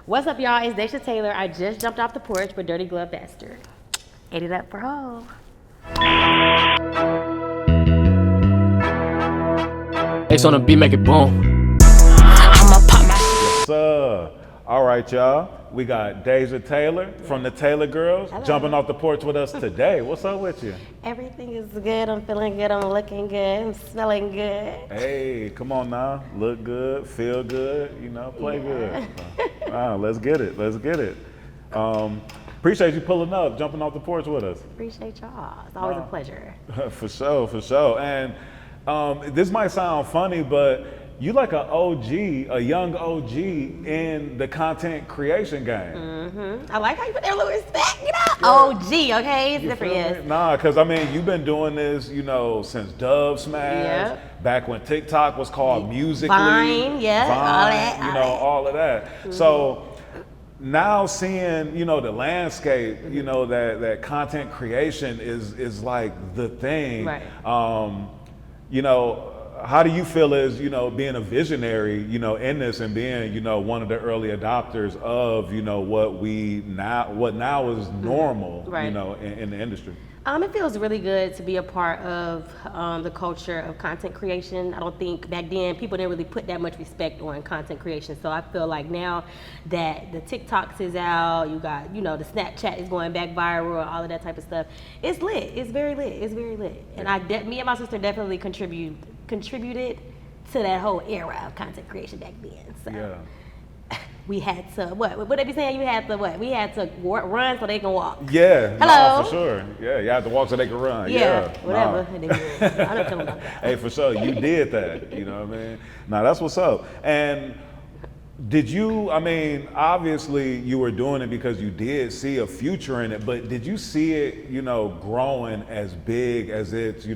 What's up, y'all? It's Daysha Taylor. I just jumped off the porch, but dirty glove bastard. Ate it up for ho. Ace on the beat, make it boom. Yes, sir. All right, y'all. We got Daysha Taylor from the Taylor Girlz jumping off the porch with us today. What's up with you? Everything is good. I'm feeling good. I'm looking good. I'm smelling good. Hey, come on now. Look good, feel good, play good. Let's get it. Let's get it. Appreciate you pulling up, jumping off the porch with us. Appreciate y'all. It's always a pleasure. For sure, for sure. And this might sound funny, but you like an OG, a young OG in the content creation game. Mm-hmm. I like how you put that little respect, OG, okay? It's different, yes. Nah, because you've been doing this, since Dove Smash, back when TikTok was called Musical.ly. Vine, Vine, all of that. Mm-hmm. So now seeing, the landscape, that content creation is like the thing. Right. How do you feel as, being a visionary, in this and being, one of the early adopters of, what now is normal, right. In the industry? It feels really good to be a part of the culture of content creation. I don't think back then people didn't really put that much respect on content creation. So I feel like now that the TikToks is out, you got, the Snapchat is going back viral, all of that type of stuff. It's lit. It's very lit. It's very lit. And me and my sister definitely contributed to that whole era of content creation back then. So. Yeah. We had to, what they be saying? You had to what? We had to run so they can walk. Yeah, hello. No, for sure. Yeah, you had to walk so they can run. Yeah, whatever. Nah. I don't tell them about that. Hey, for sure, you did that. You know what I mean? Nah, that's what's up. And did you? Obviously, you were doing it because you did see a future in it. But did you see it, growing as big as it's,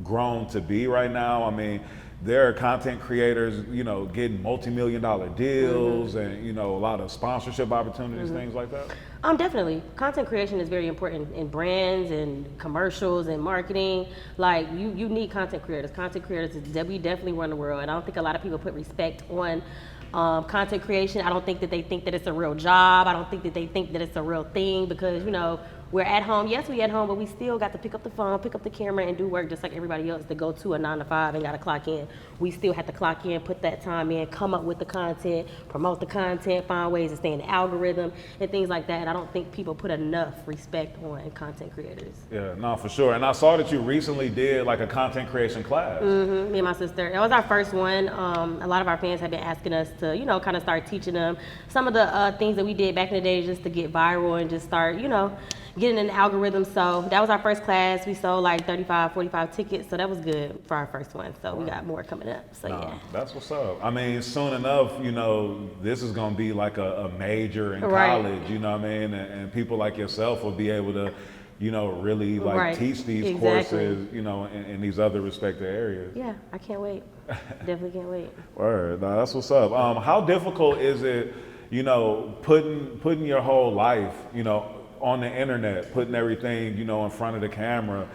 grown to be right now? There are content creators, getting multi-million-dollar deals and, a lot of sponsorship opportunities, things like that? Definitely. Content creation is very important in brands and commercials and marketing. Like, you need content creators. Content creators, we definitely run the world. And I don't think a lot of people put respect on content creation. I don't think that they think that it's a real job. I don't think that they think that it's a real thing because, we're at home. Yes, we at home, but we still got to pick up the phone, pick up the camera, and do work just like everybody else to go to a 9 to 5 and got to clock in. We still have to clock in, put that time in, come up with the content, promote the content, find ways to stay in the algorithm, and things like that. And I don't think people put enough respect on content creators. Yeah, no, for sure. And I saw that you recently did like a content creation class. Me and my sister. That was our first one. A lot of our fans have been asking us to, kind of start teaching them some of the things that we did back in the day just to get viral and just start, getting in the algorithm. So that was our first class. We sold like 35, 45 tickets. So that was good for our first one. So we got more coming up. So yeah. That's what's up. Soon enough, this is going to be like a major in college, and people like yourself will be able to, really teach these courses, in these other respective areas. Yeah, I can't wait. Definitely can't wait. Word. No, that's what's up. How difficult is it, putting your whole life, on the internet, putting everything, in front of the camera,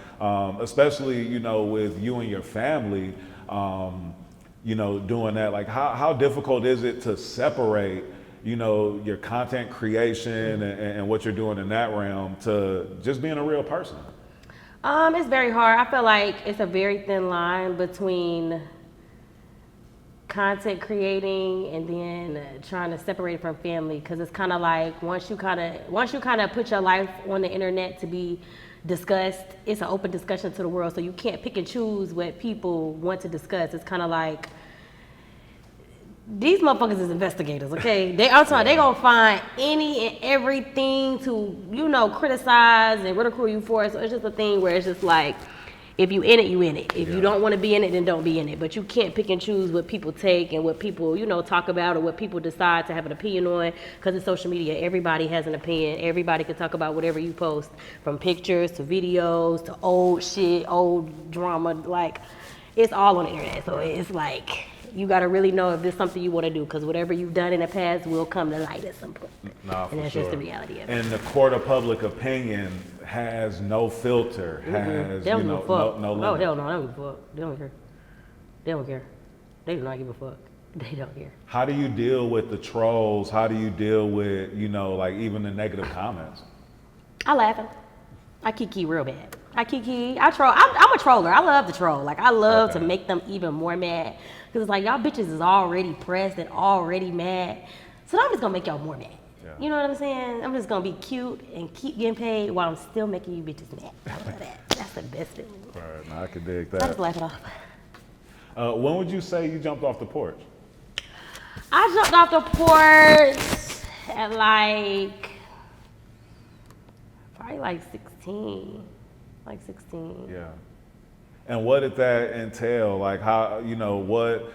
especially, with you and your family, doing that? Like, how difficult is it to separate, your content creation and what you're doing in that realm to just being a real person? It's very hard. I feel like it's a very thin line between content creating and then trying to separate it from family, because it's kind of like once you kind of put your life on the internet to be discussed, it's an open discussion to the world, so you can't pick and choose what people want to discuss. It's kind of like these motherfuckers is investigators, okay? They gonna find any and everything to criticize and ridicule you for. So it's just a thing where it's just like, if you in it, you in it. If you don't want to be in it, then don't be in it. But you can't pick and choose what people take and what people, talk about or what people decide to have an opinion on. Because in social media, everybody has an opinion. Everybody can talk about whatever you post, from pictures to videos to old shit, old drama. Like, it's all on the internet. So it's like, you got to really know if there's something you want to do, because whatever you've done in the past will come to light at some point. No, and that's just the reality of it. And the court of public opinion has no filter, has they don't no limit. No, hell no, they don't give a fuck. They don't care. They do not give a fuck. They don't hear. How do you deal with the trolls? How do you deal with, you know, like even the negative comments? I laugh at 'em. I kiki real bad. I troll. I'm a troller. I love to troll. Like, I love to make them even more mad. Because it's like, y'all bitches is already pressed and already mad. So I'm just going to make y'all more mad. Yeah. You know what I'm saying? I'm just going to be cute and keep getting paid while I'm still making you bitches mad. I love that. That's the best thing. Right, now I can dig So I just that. laugh it off. When would you say you jumped off the porch? I jumped off the porch at like, probably like 16. Like 16. Yeah. And what did that entail? Like how, you know,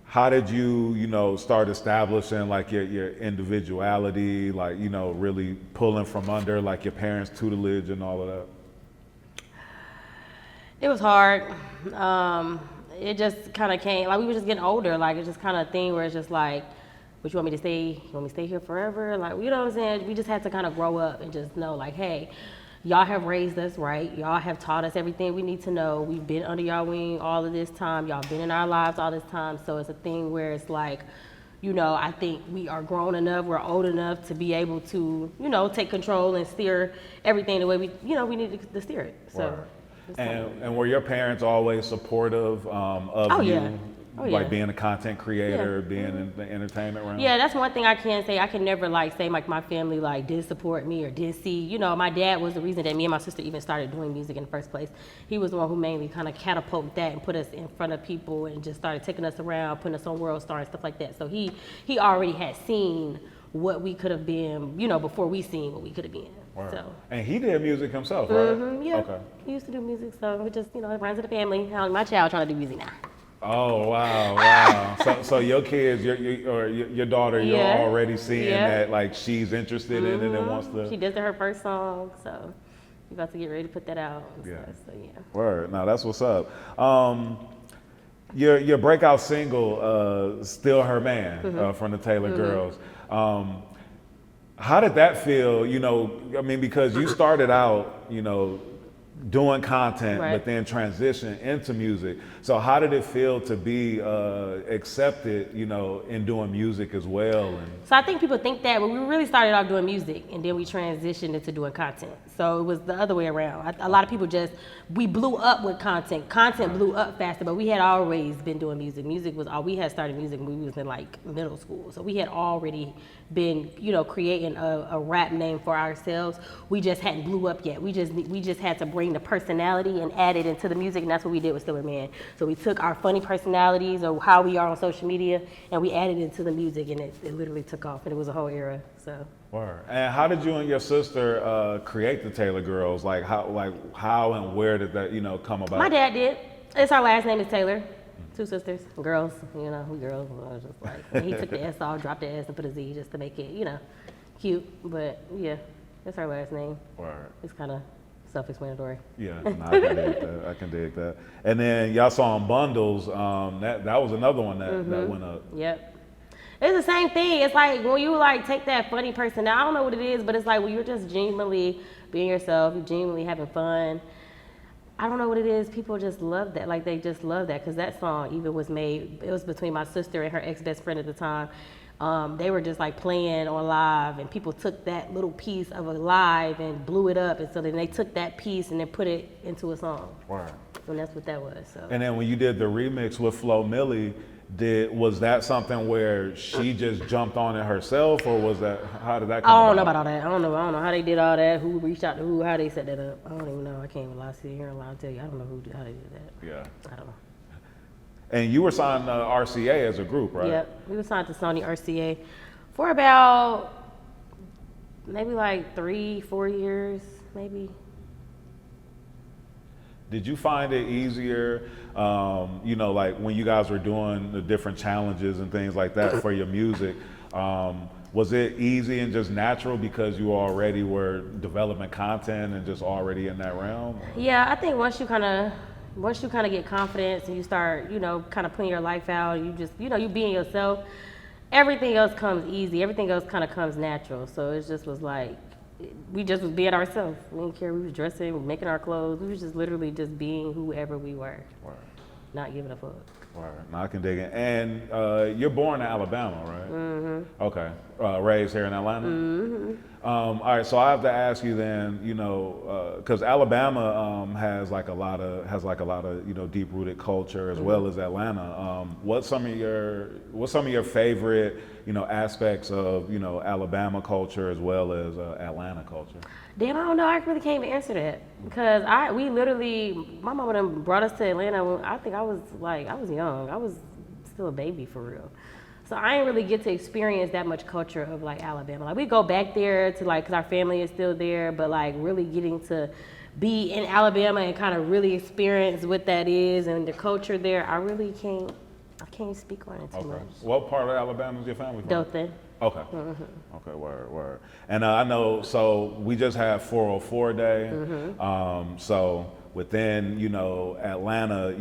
how did you, you know, start establishing like your individuality, like, you know, really pulling from under like your parents' tutelage and all of that? It was hard. It just kind of came, like we were just getting older. Like it's just kind of thing where it's just like, what you want me to stay? You want me to stay here forever? Like, you know what I'm saying? We just had to kind of grow up and just know like, hey, y'all have raised us right. Y'all have taught us everything we need to know. We've been under y'all wing all of this time. Y'all been in our lives all this time. So it's a thing where it's like, you know, I think we are grown enough, we're old enough to be able to, you know, take control and steer everything the way we, you know, we need to steer it. So. And were your parents always supportive of you? Yeah. Oh, yeah. Like being a content creator, being in the entertainment realm? Yeah, that's one thing I can say. I can never like say like my family like did support me or did see. You know, my dad was the reason that me and my sister even started doing music in the first place. He was the one who mainly kind of catapulted that and put us in front of people and just started taking us around, putting us on World Star and stuff like that. So he already had seen what we could have been, you know, before we seen what we could have been. Wow. So. And he did music himself, right? Yeah. Okay. He used to do music, so it just, you know, it runs in the family. My child trying to do music now. Oh wow! So your kids, your daughter, you're already seeing that like she's interested in it and wants to. She did her first song, so we about to get ready to put that out. And stuff, so yeah. Word. Now that's what's up. Your breakout single, "Still Her Man," from the Taylor Girlz. How did that feel? You know, I mean, because you started out, you know, doing content, but then transition into music. So how did it feel to be accepted, you know, in doing music as well? So I think people think that, but we really started off doing music and then we transitioned into doing content. So it was the other way around. A lot of people we blew up with content. Content blew up faster, but we had always been doing music. We had started music when we was in like middle school. So we had already been, you know, creating a rap name for ourselves. We just hadn't blew up yet. We just had to bring the personality and add it into the music, and that's what we did with Still a Man. So we took our funny personalities or how we are on social media and we added it into the music, and it literally took off, and it was a whole era. So. Word. And how did you and your sister create the Taylor Girlz? Like how and where did that, you know, come about? My dad did. It's our last name is Taylor. Two sisters, girls, you know, we girls. I was just like, and he took the S off, dropped the S and put a Z just to make it, you know, cute. But yeah, that's our last name. Word. It's kind of self-explanatory. Yeah, no, I can dig that. I can dig that. And then y'all saw on Bundles. That was another one that went up. Yep. It's the same thing. It's like when you like take that funny person. Now I don't know what it is, but it's like when you're just genuinely being yourself, you're genuinely having fun. I don't know what it is. People just love that. Like they just love that because that song even was made. It was between my sister and her ex-best friend at the time. They were just like playing on live, and people took that little piece of a live and blew it up, and so then they took that piece and then put it into a song. Wow. And that's what that was. So. And then when you did the remix with Flo Milli, was that something where she just jumped on it herself, or was that how did that come I don't about? know about all that. I don't know how they did all that. Who reached out to who? How they set that up? I don't even know. I can't even lie. Sit here and lie and tell you. I don't know how they did that. Yeah. I don't know. And you were signed to RCA as a group, right? Yep. We were signed to Sony RCA for about maybe like 3-4 years, maybe. Did you find it easier, you know, like when you guys were doing the different challenges and things like that for your music? Was it easy and just natural because you already were developing content and just already in that realm? Yeah, I think once you kind of get confidence and you start, you know, kind of putting your life out, you just, you know, you being yourself, everything else comes easy. Everything else kind of comes natural. So it just was like, we just was being ourselves. We didn't care. We was dressing, making our clothes. We was just literally just being whoever we were. Word. Not giving a fuck. Right. Now I can dig in. And you're born in Alabama, right? Mm-hmm. Okay. Raised here in Atlanta? Mm-hmm. All right. So I have to ask you then, because Alabama has like a lot of deep rooted culture as well as Atlanta. What's some of your favorite aspects of Alabama culture as well as Atlanta culture? Damn, I don't know. I really can't even answer that because my mama done brought us to Atlanta when I think I was young. I was still a baby for real. So I didn't really get to experience that much culture of like Alabama. Like we go back there to like, cause our family is still there, but like really getting to be in Alabama and kind of really experience what that is and the culture there, I can't speak on it too much. What part of Alabama is your family from? Dothan. Okay. Mm-hmm. Okay, word. And I know, so we just had 404 Day. Mm-hmm. So within, Atlanta,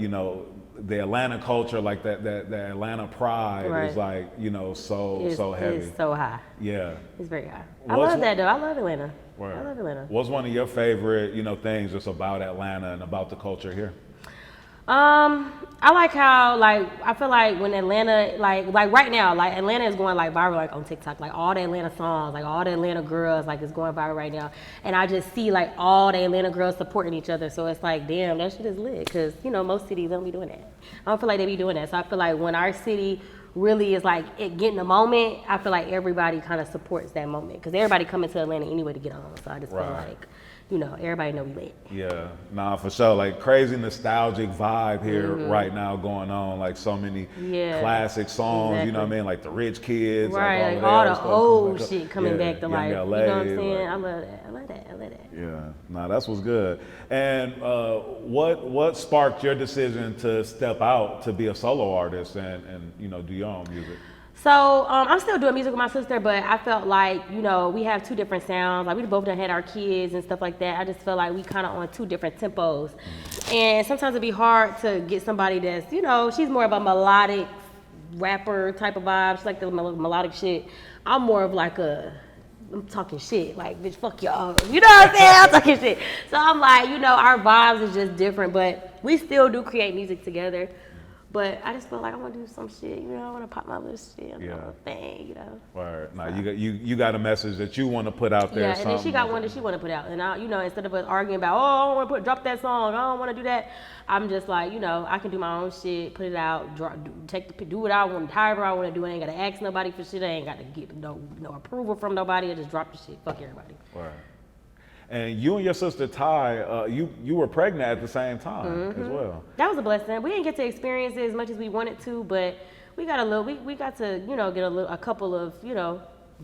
the Atlanta culture, like the Atlanta pride is like, so heavy. It's so high. Yeah. It's very high. I love that though. I love Atlanta. Word. I love Atlanta. What's one of your favorite, things just about Atlanta and about the culture here? I like how I feel like when Atlanta like right now like Atlanta is going like viral like on TikTok, like all the Atlanta songs, like all the Atlanta girls like is going viral right now, and I just see like all the Atlanta girls supporting each other, so it's like damn, that shit is lit because most cities don't be doing that. I don't feel like they be doing that, so I feel like when our city really is like it getting a moment, I feel like everybody kind of supports that moment because everybody coming to Atlanta anyway to get on, so I just feel like everybody know we lit. Yeah, nah, for sure. Like crazy nostalgic vibe here right now going on. Like so many classic songs, exactly. You know what I mean? Like the Rich Kids, right? Like all the old shit coming back to life. LA, you know what I'm saying? like, I love that. Yeah, nah, that's what's good. And what sparked your decision to step out to be a solo artist and do your own music? So I'm still doing music with my sister, but I felt like, we have two different sounds. Like we both done had our kids and stuff like that. I just felt like we kind of on two different tempos. And sometimes it'd be hard to get somebody that's, she's more of a melodic rapper type of vibe. She's like the melodic shit. I'm more of like I'm talking shit, like, bitch, fuck y'all. You know what I'm saying? I'm talking shit. So I'm like, our vibes is just different, but we still do create music together. But I just feel like I want to do some shit, I want to pop my little shit, little thing, Word. Nah, you got a message that you want to put out there. Yeah, and then she got one that she want to put out, and I, instead of us arguing about, I don't want to drop that song, I don't want to do that, I'm just like, I can do my own shit, put it out, do what I want, however I want to do. I ain't got to ask nobody for shit. I ain't got to get no approval from nobody. I just drop the shit. Fuck everybody. Word. And you and your sister Ty, you were pregnant at the same time as well. That was a blessing. We didn't get to experience it as much as we wanted to, but we got we got to get a couple of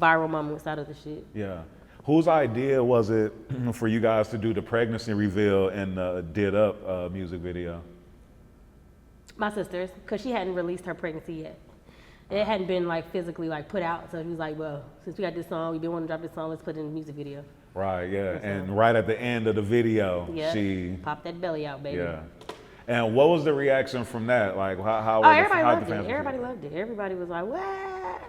viral moments out of the shit. Yeah. Whose idea was it for you guys to do the pregnancy reveal in the Did Up music video? My sister's, because she hadn't released her pregnancy yet. It hadn't been physically put out, so he was like, well, since we got this song, we been wanting to drop this song, let's put it in the music video. Right, yeah, and right at the end of the video, she popped that belly out, baby. Yeah. And what was the reaction from that? Like, how everybody loved it. Everybody loved it. Everybody was like, what?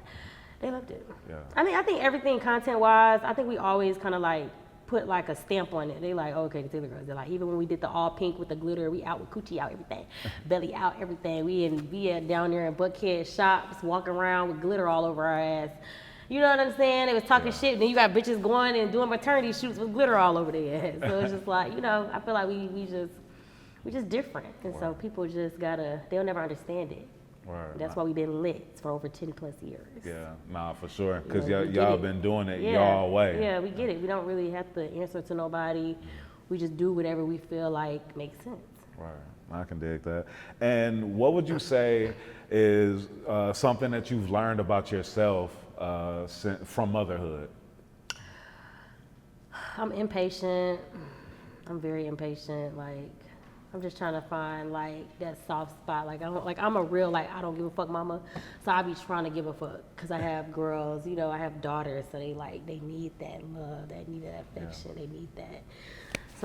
They loved it. Yeah. I think everything content-wise, I think we always kind of put a stamp on it. They like, okay, Taylor Girlz. They're like, even when we did the all pink with the glitter, we out with coochie out, everything, belly out, everything. We down there in Buckhead shops, walking around with glitter all over our ass. You know what I'm saying? They was talking shit, and then you got bitches going and doing maternity shoots with glitter all over their ass. So it's just like, I feel like we just different, and so people just they'll never understand it. Word. That's why we've been lit for over 10 plus years. Yeah, nah, for sure, because y'all been doing it y'all way. Yeah, we get it. We don't really have to answer to nobody. We just do whatever we feel like makes sense. Right. I can dig that. And what would you say is something that you've learned about yourself from motherhood? I'm impatient. I'm very impatient. I'm just trying to find that soft spot. I'm a real I don't give a fuck mama. So I be trying to give a fuck because I have girls. I have daughters, so they need that love. They need that affection. They need that.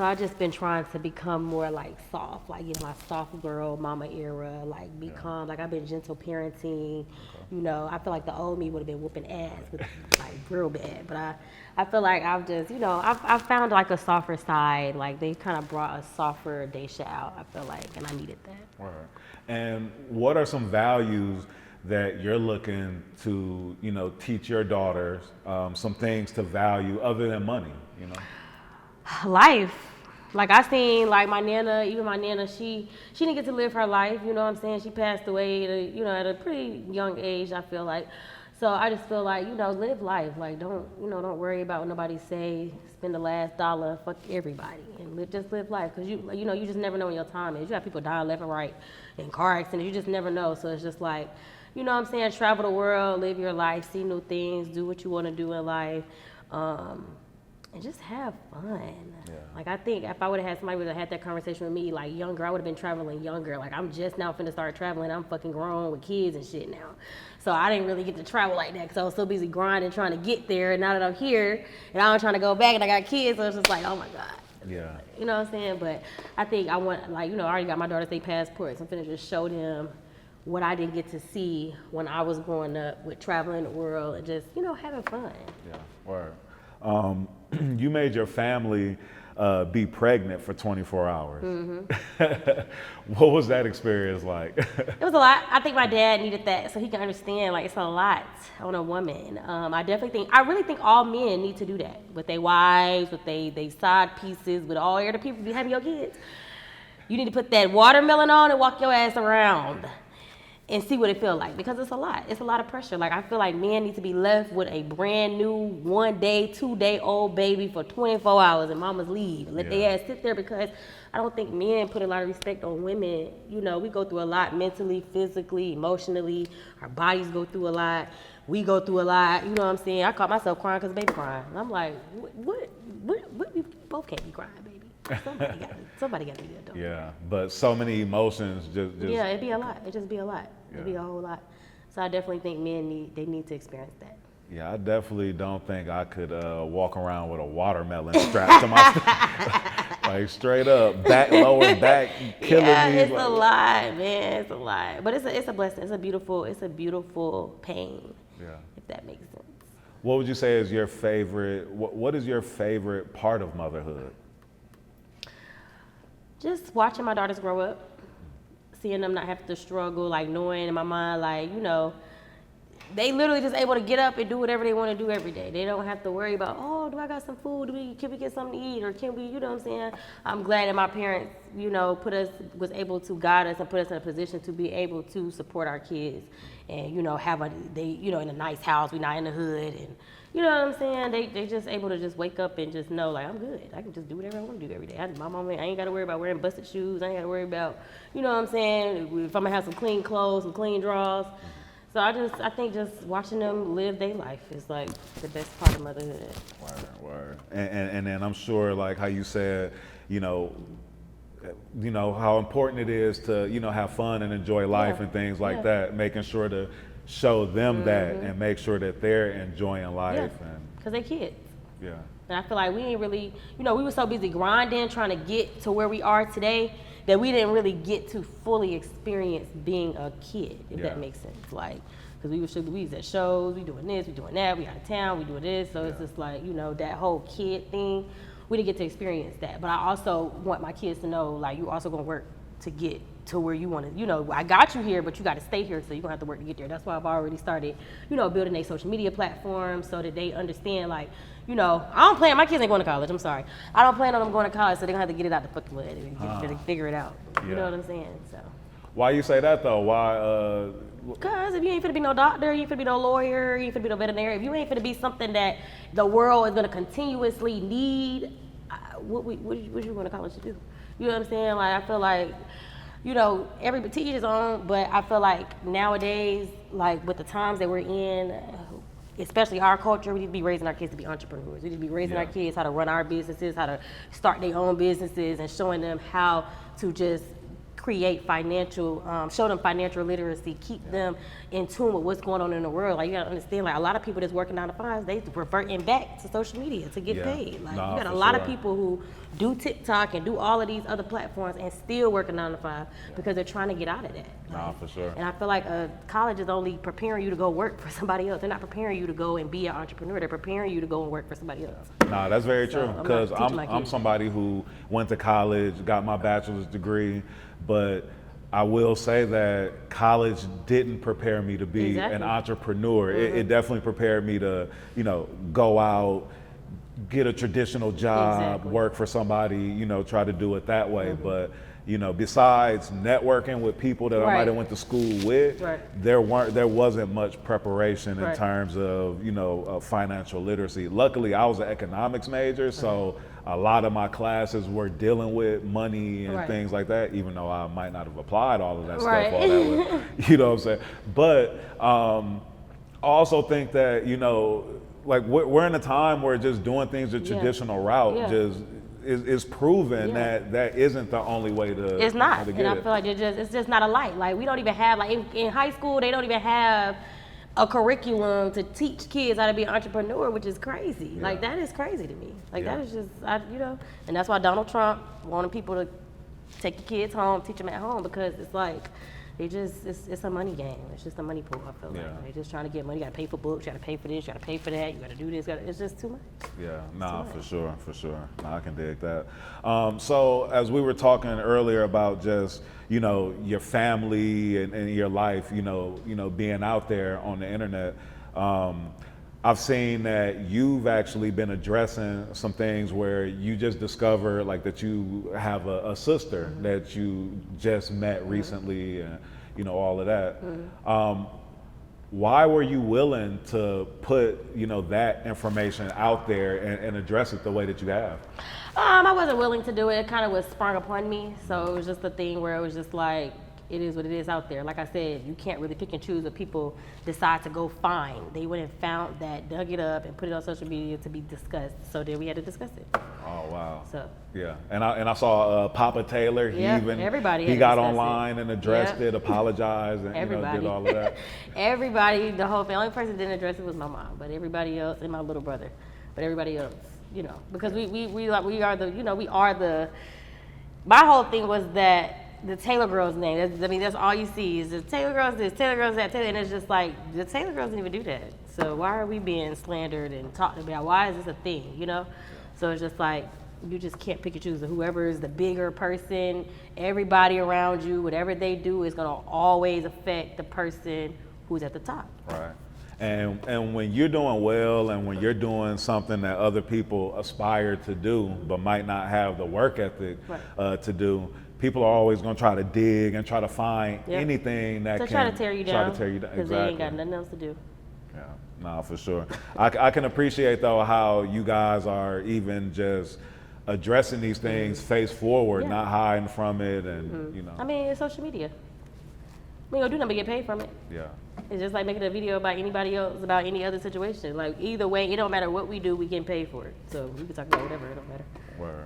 So I just been trying to become more like soft, like get my soft girl mama era, like be calm. Like I've been gentle parenting, you know. I feel like the old me would have been whooping ass, with, like real bad. But I feel like I've just, you know, I've found like a softer side. Like they kind of brought a softer Daysha out. I feel like, and I needed that. Right. And what are some values that you're looking to, you know, teach your daughters, some things to value other than money, you know? Life. Like I seen like my nana, even my nana, she didn't get to live her life, you know what I'm saying? She passed away at a, you know, at a pretty young age, I feel like. So I just feel like, you know, live life. Like don't worry about what nobody say, spend the last dollar, fuck everybody, and just live life. Cause you know, you just never know when your time is. You have people dying left and right in car accidents, you just never know. So it's just like, you know what I'm saying, travel the world, live your life, see new things, do what you want to do in life. And just have fun. Yeah. Like I think if I would have had somebody would have had that conversation with me like younger, I would have been traveling younger. Like I'm just now finna start traveling. I'm fucking grown with kids and shit now. So I didn't really get to travel like that because I was so busy grinding trying to get there. And now that I'm here and I'm trying to go back and I got kids, so it's just like, oh my God. Yeah. You know what I'm saying? But I think I want, like, you know, I already got my daughter's state passport. So I'm finna just show them what I didn't get to see when I was growing up with traveling the world and just, you know, having fun. Yeah, word. You made your family be pregnant for 24 hours. Mm-hmm. What was that experience like? It was a lot. I think my dad needed that so he can understand, like, it's a lot on a woman. I really think all men need to do that with their wives, with their side pieces, with all the other people you having your kids. You need to put that watermelon on and walk your ass around and see what it feels like, because it's a lot. It's a lot of pressure. Like, I feel like men need to be left with a brand new 1 day, 2 day old baby for 24 hours and mamas leave and let their ass sit there, because I don't think men put a lot of respect on women. You know, we go through a lot mentally, physically, emotionally. Our bodies go through a lot. We go through a lot. You know what I'm saying? I caught myself crying because baby crying. And I'm like, what? We both can't be crying, baby. Somebody got to be the adult. Yeah, but so many emotions just yeah, it'd be a lot. It'd just be a lot. Yeah. It'd be a whole lot. So I definitely think men need to experience that. Yeah, I definitely don't think I could walk around with a watermelon strapped to my like straight up lower back killing me. It's like, a lot, man. It's a lot, but it's a blessing. It's a beautiful pain. Yeah. If that makes sense. What would you say is your favorite? What is your favorite part of motherhood? Just watching my daughters grow up, seeing them not have to struggle, like knowing in my mind, like, you know, they literally just able to get up and do whatever they want to do every day. They don't have to worry about, oh, do I got some food? Can we get something to eat? Or can we, you know what I'm saying? I'm glad that my parents, you know, was able to guide us and put us in a position to be able to support our kids and, you know, in a nice house. We're not in the hood, and you know what I'm saying? They just able to just wake up and just know, like, I'm good. I can just do whatever I want to do every day. My mama, I ain't got to worry about wearing busted shoes. I ain't got to worry about, you know what I'm saying, if I'm going to have some clean clothes, some clean drawers. So I think just watching them live their life is, like, the best part of motherhood. Word. And then I'm sure, like how you said, you know how important it is to, you know, have fun and enjoy life and things like that, making sure to show them that and make sure that they're enjoying life. Because they kids. Yeah. And I feel like we ain't really, you know, we were so busy grinding, trying to get to where we are today, that we didn't really get to fully experience being a kid, if that makes sense. Like, because we was at shows, we doing this, we doing that, we out of town, we doing this. So it's just like, you know, that whole kid thing, we didn't get to experience that. But I also want my kids to know, like, you also gonna work to get to where you want to, you know, I got you here, but you got to stay here, so you're gonna have to work to get there. That's why I've already started, you know, building a social media platform so that they understand, like, you know, my kids ain't going to college, I'm sorry. I don't plan on them going to college, so they're gonna have to get it out the fucking mud and figure it out. You know what I'm saying? So. Why you say that though? Why? Because if you ain't finna be no doctor, you ain't finna be no lawyer, you ain't finna be no veterinarian, if you ain't finna be something that the world is gonna continuously need, what you going to college to do? You know what I'm saying? Like, I feel like, you know, every teach his own, but I feel like nowadays, like with the times that we're in, especially our culture, we need to be raising our kids to be entrepreneurs. We need to be raising our kids how to run our businesses, how to start their own businesses, and showing them how to just create financial, show them financial literacy, keep them in tune with what's going on in the world. Like you gotta understand, like a lot of people that's working 9 to 5s, they reverting back to social media to get paid. Like you got a lot of people who do TikTok and do all of these other platforms and still working 9 to 5 because they're trying to get out of that. Nah, for sure. And I feel like college is only preparing you to go work for somebody else. They're not preparing you to go and be an entrepreneur. They're preparing you to go and work for somebody else. Nah, that's very true. Because I'm I'm somebody who went to college, got my bachelor's degree, but I will say that college didn't prepare me to be an entrepreneur. It definitely prepared me to, you know, go out, get a traditional job, work for somebody, you know, try to do it that way. But, you know, besides networking with people that I might have went to school with, there wasn't much preparation in terms of, you know, financial literacy. Luckily, I was an economics major, so a lot of my classes were dealing with money and things like that, even though I might not have applied all of that stuff all that way, you know what I'm saying? But I also think that, you know, like we're in a time where just doing things the traditional route just is proven that isn't the only way to It's not, to get and I it. feel like it's just not alike. Like we don't even have like in high school they don't even have a curriculum to teach kids how to be an entrepreneur, which is crazy. Like that is crazy to me. Like that is just you know, and that's why Donald Trump wanted people to take the kids home, teach them at home, because it's like it's a money game. It's just a money pool. I feel like they're just trying to get money. You got to pay for books. You got to pay for this. You got to pay for that. You got to do this. It's just too much. Yeah, nah, for sure. Nah, I can dig that. So as we were talking earlier about just, you know, your family and your life, you know, being out there on the internet, I've seen that you've actually been addressing some things where you just discovered like that you have a sister that you just met recently and, you know, all of that. Why were you willing to put, you know, that information out there and address it the way that you have? I wasn't willing to do it. It kind of was sprung upon me. So it was just a thing where it was just like, it is what it is out there. Like I said, you can't really pick and choose what people decide to go find. They went and found that, dug it up, and put it on social media to be discussed. So then we had to discuss it. Oh wow. So yeah, and I saw Papa Taylor. He everybody got online and addressed it, apologized, and you know, did all of that. Everybody, the whole family. The only person that didn't address it was my mom, but everybody else, and my little brother, but everybody else, you know, because we are the, you know, we are the. My whole thing was that. The Taylor Girlz name. That's all you see is the Taylor Girlz this, Taylor Girlz that, Taylor, and it's just like the Taylor Girlz didn't even do that. So why are we being slandered and talked about? Why is this a thing? You know? So it's just like you just can't pick and choose. Whoever is the bigger person, everybody around you, whatever they do is gonna always affect the person who's at the top. Right. And when you're doing well and when you're doing something that other people aspire to do but might not have the work ethic to do, people are always going to try to dig and try to find anything that can try to tear you down. Because they ain't got nothing else to do. Yeah, no, for sure. I can appreciate though how you guys are even just addressing these things face forward, not hiding from it, and you know. I mean, it's social media. We ain't gonna do nothing but get paid from it. Yeah. It's just like making a video about anybody else, about any other situation. Like either way, it don't matter what we do, we getting paid for it. So we can talk about whatever, it don't matter.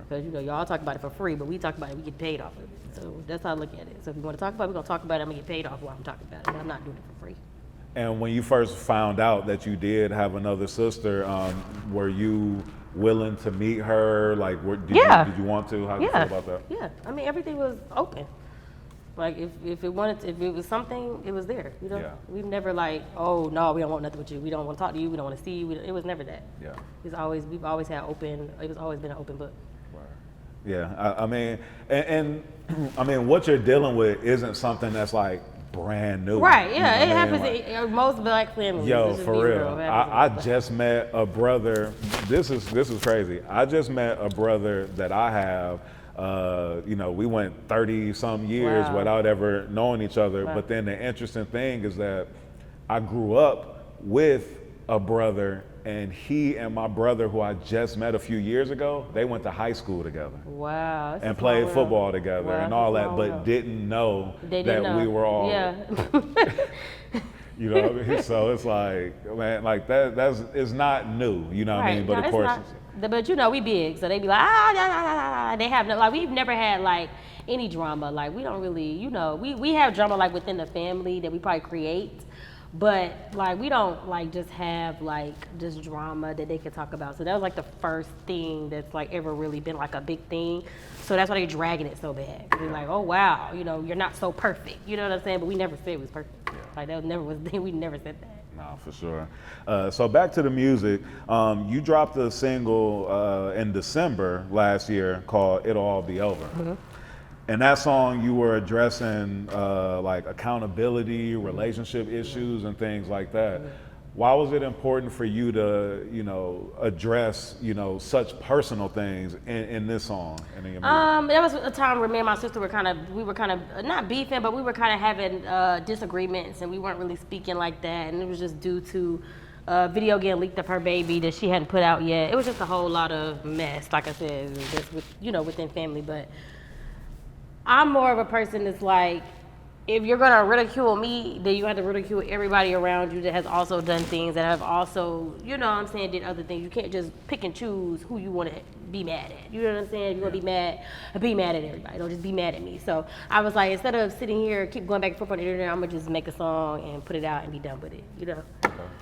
Because you know, y'all talk about it for free, but we talk about it, we get paid off of it. So that's how I look at it. So if you want to talk about it, we're gonna talk about it. I'm gonna get paid off while I'm talking about it. But I'm not doing it for free. And when you first found out that you did have another sister, were you willing to meet her? Like, did you want to? How did you feel about that? Yeah, I mean, everything was open. Like if it was something, it was there. You know, we've never like, oh no, we don't want nothing with you. We don't want to talk to you. We don't want to see you. It was never that. Yeah. We've always had open. It was always been an open book. Yeah, I mean, and I mean, what you're dealing with isn't something that's like brand new. Right. Yeah, it happens in most black families. Yo, for real. I just met a brother. This is crazy. I just met a brother that I have. You know, we went 30 some years without ever knowing each other. But then the interesting thing is that I grew up with a brother, and he and my brother, who I just met a few years ago, they went to high school together. Wow. And played football together and all that, but didn't know that we were all. Yeah. You know what I mean? So it's like, man, like it's not new, you know what I mean? But No, of it's course, not, but you know, we big, so they be like, ah, nah, nah, nah, nah, nah. They have no, like, we've never had like any drama. Like, we don't really, you know, we have drama like within the family that we probably create, but like we don't like just have like just drama that they can talk about. So that was like the first thing that's like ever really been like a big thing. So that's why they're dragging it so bad. They're like, oh wow, you know, you're not so perfect. You know what I'm saying? But we never said it was perfect. Like that never was. We never said that. no, for sure. So back to the music. You dropped a single in December last year called "It'll All Be Over." And that song, you were addressing like accountability, relationship issues, and things like that. Why was it important for you to, you know, address, you know, such personal things in this song and in your music? That was a time where me and my sister were kind of not beefing, but we were kind of having disagreements, and we weren't really speaking like that, and it was just due to video getting leaked of her baby that she hadn't put out yet. It was just a whole lot of mess, like I said, just with, you know, within family. But I'm more of a person that's like, if you're gonna ridicule me, then you have to ridicule everybody around you that has also done things, that have also, you know what I'm saying, did other things. You can't just pick and choose who you want to be mad at. You know what I'm saying? If you want to be mad at everybody. Don't just be mad at me. So I was like, instead of sitting here, keep going back and forth on the internet, I'm gonna just make a song and put it out and be done with it, you know?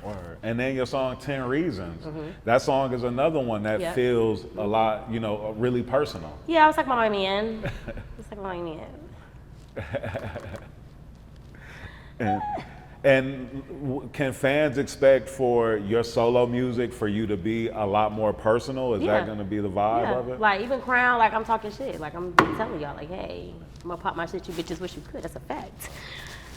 Word. And then your song 10 Reasons. That song is another one that feels a lot, you know, really personal. Yeah, I was talking about my man. I was talking about my man. And can fans expect for your solo music for you to be a lot more personal? Is that going to be the vibe of it? Like even Crown, like I'm talking shit. Like I'm telling y'all, like, hey, I'm gonna pop my shit. You bitches wish you could. That's a fact.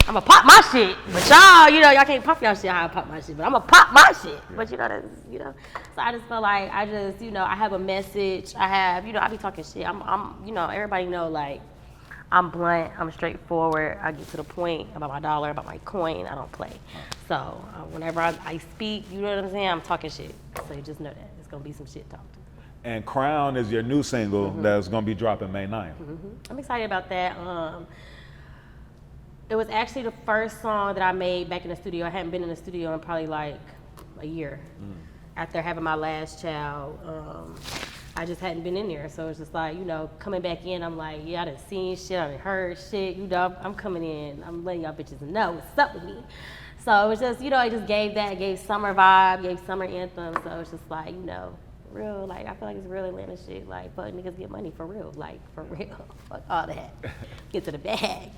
I'm gonna pop my shit, but y'all, you know, y'all can't pop y'all shit how I pop my shit. But I'm gonna pop my shit. But you know, that's, you know. So I just feel like I just, you know, I have a message. I have, you know, I be talking shit. I'm, you know, everybody know like. I'm blunt, I'm straightforward, I get to the point about my dollar, about my coin, I don't play. So whenever I speak, you know what I'm saying, I'm talking shit. So you just know that, it's gonna be some shit talked. And Crown is your new single that's gonna be dropping May 9th. I'm excited about that. It was actually the first song that I made back in the studio. I hadn't been in the studio in probably like a year. After having my last child, I just hadn't been in there. So it's just like, you know, coming back in, I'm like, yeah, I done seen shit, I done heard shit, you know, I'm coming in, I'm letting y'all bitches know what's up with me. So it was just, you know, it just gave summer vibe, gave summer anthem. So it's just like, you know, real, like, I feel like it's real Atlanta shit. Like, fuck niggas get money for real. Like, for real. Fuck all that. Get to the bag.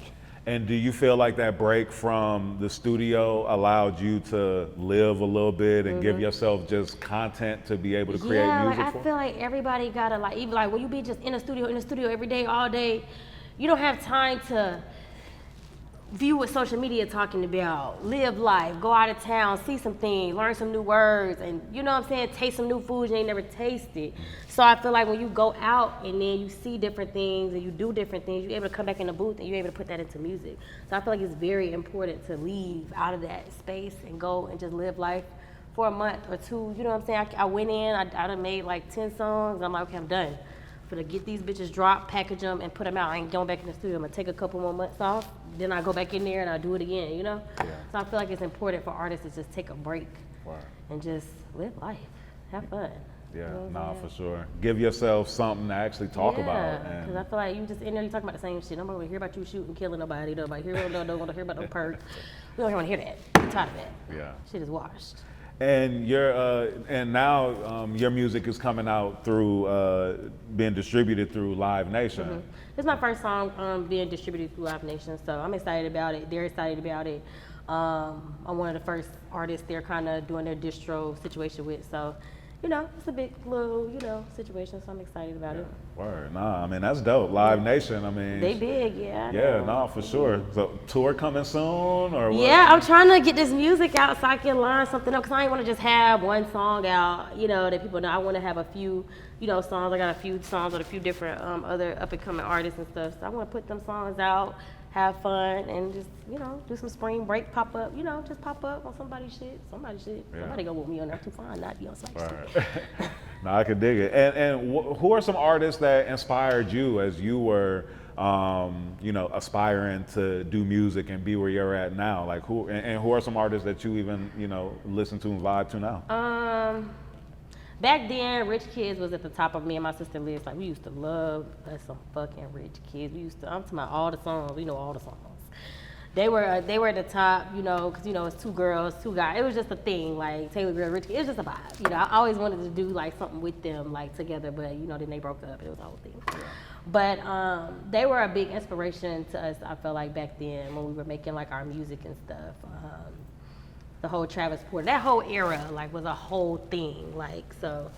And do you feel like that break from the studio allowed you to live a little bit and give yourself just content to be able to create music like, for? I feel like everybody gotta, like, even like when you be just in the studio every day, all day, you don't have time to view what social media talking about, live life, go out of town, see some things, learn some new words, and you know what I'm saying, taste some new foods you ain't never tasted. So I feel like when you go out and then you see different things and you do different things, you're able to come back in the booth and you're able to put that into music. So I feel like it's very important to leave out of that space and go and just live life for a month or two. You know what I'm saying? I went in, I done made like 10 songs, and I'm like, okay, I'm done. I'm gonna get these bitches dropped, package them, and put them out. I ain't going back in the studio. I'm gonna take a couple more months off, then I go back in there and I do it again, you know? Yeah. So I feel like it's important for artists to just take a break and just live life, have fun. Yeah, You know what nah, I'm saying? for sure. Give yourself something to actually talk about. Because I feel like you just in there, you talk about the same shit. Nobody want to hear about you shooting, killing nobody. Nobody don't want to hear about no perks. We don't want to hear that. I'm tired of that. Yeah. Shit is washed. And now your music is coming out through being distributed through Live Nation. This is my first song being distributed through Live Nation, so I'm excited about it. They're excited about it. I'm one of the first artists they're kind of doing their distro situation with, so you know, it's a big little, you know, situation, so I'm excited about it. Word, nah, I mean, that's dope. Live Nation, I mean. They big, yeah. Yeah, nah, for sure. So, tour coming soon, or what? Yeah, I'm trying to get this music out so I can line something up, because I ain't want to just have one song out, you know, that people know. I want to have a few, you know, songs. I got a few songs with a few different other up-and-coming artists and stuff, so I want to put them songs out, have fun, and just, you know, do some spring break pop up, you know, just pop up on somebody's shit. Yeah. Somebody gonna want me on there too fine, not be on somebody's shit. Right. No, I can dig it. And who are some artists that inspired you as you were you know, aspiring to do music and be where you're at now? Like who are some artists that you even, you know, listen to and vibe to now? Back then, Rich Kids was at the top of me and my sister list. Like we used to love us some fucking Rich Kids. I'm talking about all the songs. We know all the songs. They were at the top, you know, because, you know, it's two girls, two guys. It was just a thing, like Taylor Girlz, Rich Kids. It was just a vibe. You know, I always wanted to do like something with them, like together, but, you know, then they broke up. It was a whole thing. But they were a big inspiration to us, I felt like, back then when we were making like our music and stuff. The whole Travis Porter, that whole era, like, was a whole thing. Like, so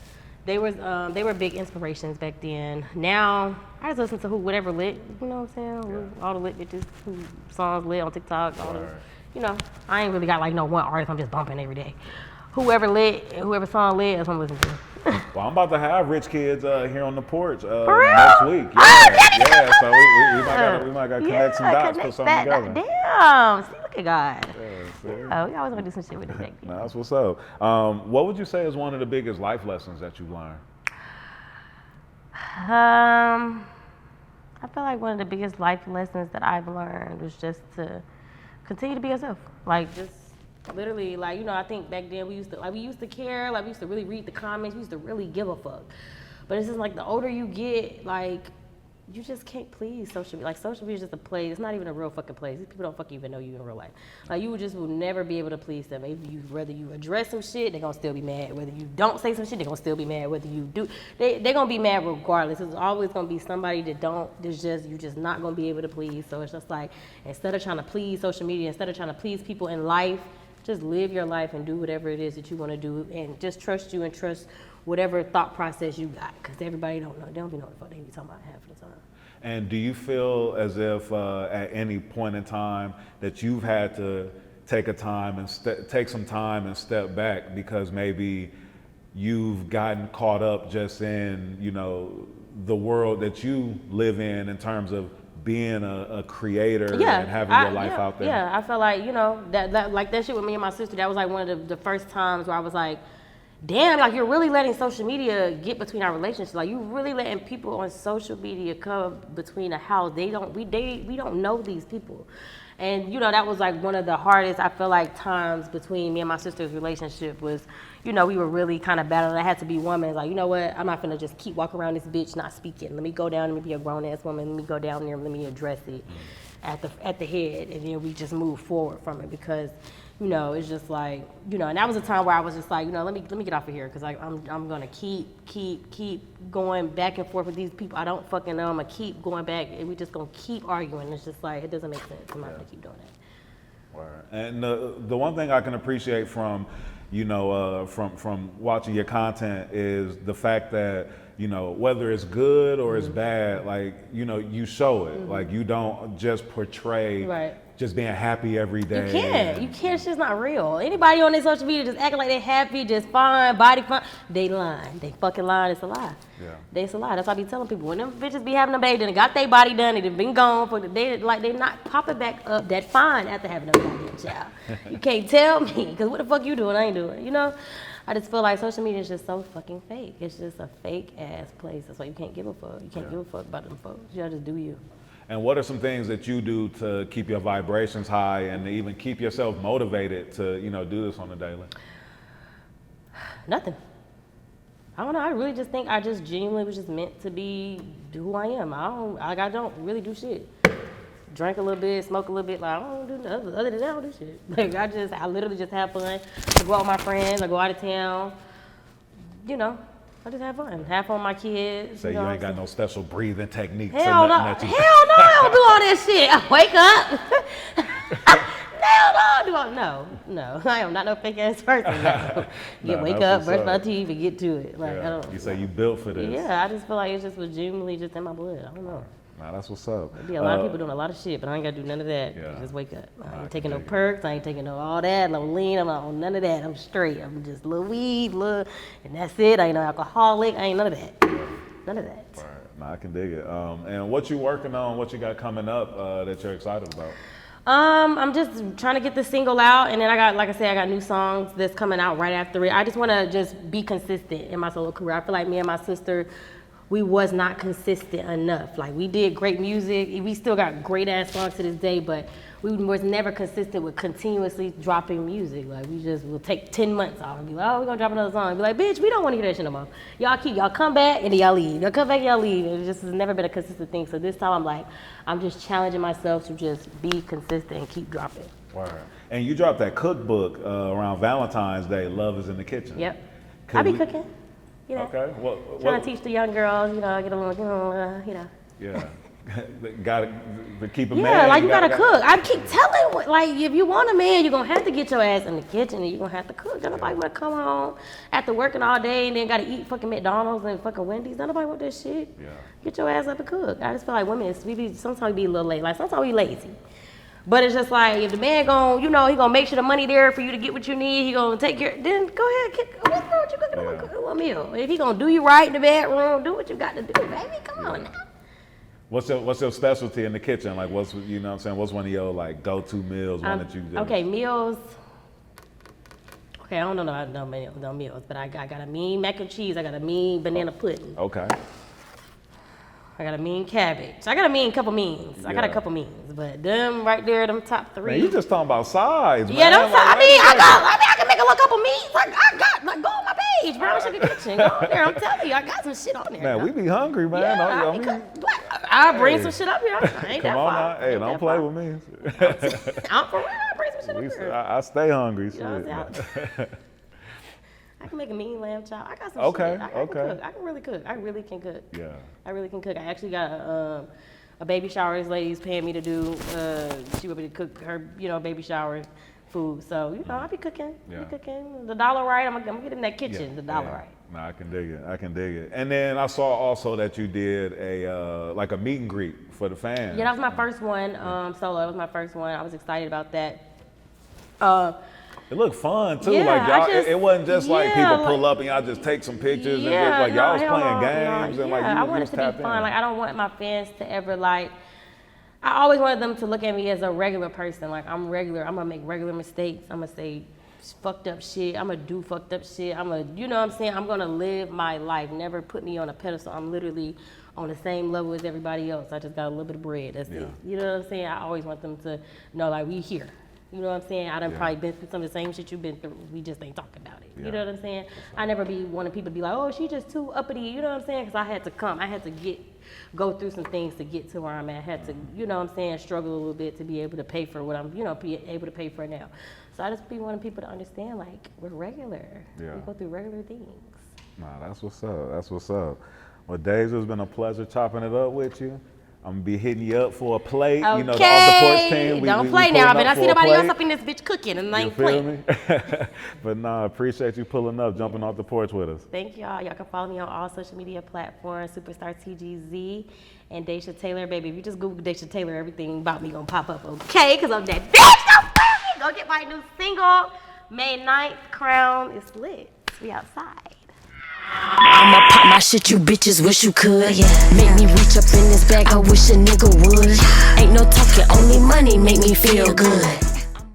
they were big inspirations back then. Now I just listen to whatever lit, you know what I'm saying? All the lit bitches who songs lit on TikTok, all the, you know. I ain't really got like no one artist I'm just bumping every day. Whoever lit, whoever song lit, that's what I'm listening to. Well, I'm about to have Rich Kids here on the porch For real? next week. Yeah, so we might got to connect some dots, put something together. Damn, see, look at God. Yeah, Oh, we always want to do some shit with it back then. no, that's what's up. What would you say is one of the biggest life lessons that you've learned? I feel like one of the biggest life lessons that I've learned was just to continue to be yourself. Like, just literally, like, you know, I think back then we used to care, like we used to really read the comments, we used to really give a fuck. But it's just like the older you get, like, you just can't please social media. Like, social media is just a place. It's not even a real fucking place. These people don't fucking even know you in real life. Like, you will never be able to please them. Whether you address some shit, they're gonna still be mad. Whether you don't say some shit, they're gonna still be mad. Whether you do, they're gonna be mad regardless. It's always gonna be somebody you're just not gonna be able to please. So it's just like, instead of trying to please social media, instead of trying to please people in life, just live your life and do whatever it is that you want to do, and just trust you and trust whatever thought process you got. Because everybody don't know. They don't be knowing what they be talking about half of the time. And do you feel as if at any point in time that you've had to take some time and step back because maybe you've gotten caught up just in, you know, the world that you live in terms of being a creator and having your life out there? Yeah, I felt like, you know, that like that shit with me and my sister, that was like one of the first times where I was like, damn, like you're really letting social media get between our relationships. Like you really letting people on social media come between the house. We don't know these people. And, you know, that was like one of the hardest, I feel like, times between me and my sister's relationship was, you know, we were really kind of battling. I had to be one man, like, you know what, I'm not gonna just keep walking around this bitch not speaking. Let me go down, let me be a grown ass woman, let me go down there and let me address it at the head, and then we just move forward from it, because, you know, it's just like, you know, and that was a time where I was just like, you know, let me get off of here, because I'm gonna keep going back and forth with these people I don't fucking know. I'm gonna keep going back, and we just gonna keep arguing. It's just like, it doesn't make sense. I'm not gonna keep doing that. Right. And the one thing I can appreciate from, you know, from watching your content is the fact that, you know, whether it's good or it's bad, like, you know, you show it. Like, you don't just portray just being happy every day. You can't. It's just not real. Anybody on their social media just acting like they're happy, just fine, body fine, they lying. They fucking lying. It's a lie. Yeah. It's a lie. That's why I be telling people, when them bitches be having a baby, they got their body done, they done been gone for the day, like they not popping back up that fine after having a goddamn child. You can't tell me, because what the fuck you doing? I ain't doing, you know? I just feel like social media is just so fucking fake. It's just a fake ass place. That's why you can't give a fuck. You can't give a fuck about them folks. You gotta just do you. And what are some things that you do to keep your vibrations high and to even keep yourself motivated to, you know, do this on the daily? Nothing. I don't know. I really just think I just genuinely was just meant to be who I am. I don't really do shit. Drink a little bit, smoke a little bit. Like, I don't do nothing. Other than that, I don't do shit. Like, I literally just have fun. I go out with my friends. I go out of town. You know, I just have fun. Have fun with my kids. So you ain't got no special breathing techniques. Hell no. Hell no, I don't do all that shit. I wake up. Hell no. No. I am not no fake ass person. No. Wake up, brush my teeth, and get to it. Like, I don't. You say you built for this. Yeah, I just feel like it just was genuinely just in my blood. I don't know. Nah, that's what's up. There be a lot of people doing a lot of shit, but I ain't gotta do none of that. Yeah. Just wake up. I ain't taking no perks. I ain't taking no all that. No lean. I'm not on none of that. I'm straight. I'm just little weed, and that's it. I ain't no alcoholic. I ain't none of that. None of that. Right. Nah, I can dig it. And what you working on? What you got coming up that you're excited about? I'm just trying to get the single out, and then I got new songs that's coming out right after it. I just want to just be consistent in my solo career. I feel like me and my sister, we was not consistent enough. Like, we did great music. We still got great ass songs to this day, but we was never consistent with continuously dropping music. Like, we just will take 10 months off and be like, oh, we're gonna drop another song. And be like, bitch, we don't want to hear that shit no more. Y'all come back and then y'all leave. Y'all come back, y'all leave. It just has never been a consistent thing. So this time I'm like, I'm just challenging myself to just be consistent and keep dropping. Word. And you dropped that cookbook around Valentine's Day, Love is in the Kitchen. Yep. I be cooking. You know, Okay. trying to teach the young girls, you know, get a little, you know. Yeah. Got to keep a man. Yeah, like you gotta cook. I keep telling, like, if you want a man, you're gonna have to get your ass in the kitchen and you're gonna have to cook. Don't nobody wanna come home after working all day and then gotta eat fucking McDonald's and fucking Wendy's. Don't nobody want that shit. Yeah. Get your ass up and cook. I just feel like women, sometimes we be a little late. Like, sometimes we lazy. But it's just like, if the man gon', you know, he gonna make sure the money there for you to get what you need, he gonna take care, then go ahead, what's wrong with you cooking a meal? If he gonna do you right in the bedroom, do what you got to do, baby, come on now. What's your specialty in the kitchen? Like, what's, you know what I'm saying, what's one of your, like, go-to meals, one that you do? Okay, meals. Okay, I don't know no meals, but I got a mean mac and cheese, I got a mean banana pudding. Okay. I got a mean cabbage. I got a mean couple means. I got a couple means, but them right there, them top three. Man, you just talking about sides, man. Yeah, them. Like, I can make a little couple means. I got, like, go on my page, Brown Sugar Kitchen. Go on there. I'm telling you, I got some shit on there. Man, we be hungry, man. Yeah, I'll bring some shit up here. I ain't Come that on far. now. Hey, don't play with me. I'm for real. I'll bring some shit up here. I stay hungry. You know Shit. what I'm saying? I can make a mean lamb chop. I got some Okay, shit. I can cook. I can really cook. I really can cook. Yeah. I really can cook. I actually got a baby shower this lady's paying me to do. She would be to cook her, you know, baby shower food. So, you know, I be cooking. Yeah. I be cooking. The dollar right. I'm gonna get in that kitchen. The dollar right. No, I can dig it. I can dig it. And then I saw also that you did a like a meet and greet for the fans. Yeah, that was my first one. Solo. That was my first one. I was excited about that. It looked fun too. Yeah, like y'all, I just- it wasn't just like yeah, people pull up and y'all just take some pictures and just, Yeah, like y'all was hell playing no, games no, and like yeah, you I was want it to be tapped fun. in. Like, I don't want my fans to ever like. I always wanted them to look at me as a regular person. Like, I'm regular. I'm gonna make regular mistakes. I'm gonna say fucked up shit. I'm gonna do fucked up shit. You know what I'm saying? I'm gonna live my life. Never put me on a pedestal. I'm literally on the same level as everybody else. I just got a little bit of bread. That's it. You know what I'm saying? I always want them to know, like, we here. You know what I'm saying? I done probably been through some of the same shit you've been through. We just ain't talking about it. You know what I'm saying? I never be wanting people to be like, oh, she just too uppity. You know what I'm saying? Because I had to come. I had to go through some things to get to where I'm at. I had to, you know what I'm saying, struggle a little bit to be able to pay for what I'm, you know, be able to pay for now. So I just be wanting people to understand, like, we're regular. Yeah. We go through regular things. Nah, that's what's up. That's what's up. Well, Daisy, it's been a pleasure chopping it up with you. I'm gonna be hitting you up for a plate. Okay. You know, the Off the Porch team. Don't we play now. I pulling mean, I up see for a nobody else plate. up in this bitch cooking and I You ain't feel playing. me? But nah, appreciate you pulling up, jumping off the porch with us. Thank y'all. Y'all can follow me on all social media platforms, Superstar TGZ and Daysha Taylor, baby. If you just Google Daysha Taylor, everything about me gonna pop up, okay? Because I'm that bitch. Go get my new single, May 9th. Crown is lit. We outside. I'ma pop my shit, you bitches wish you could. Make me reach up in this bag, I wish a nigga would. Ain't no talking, only money make me feel good.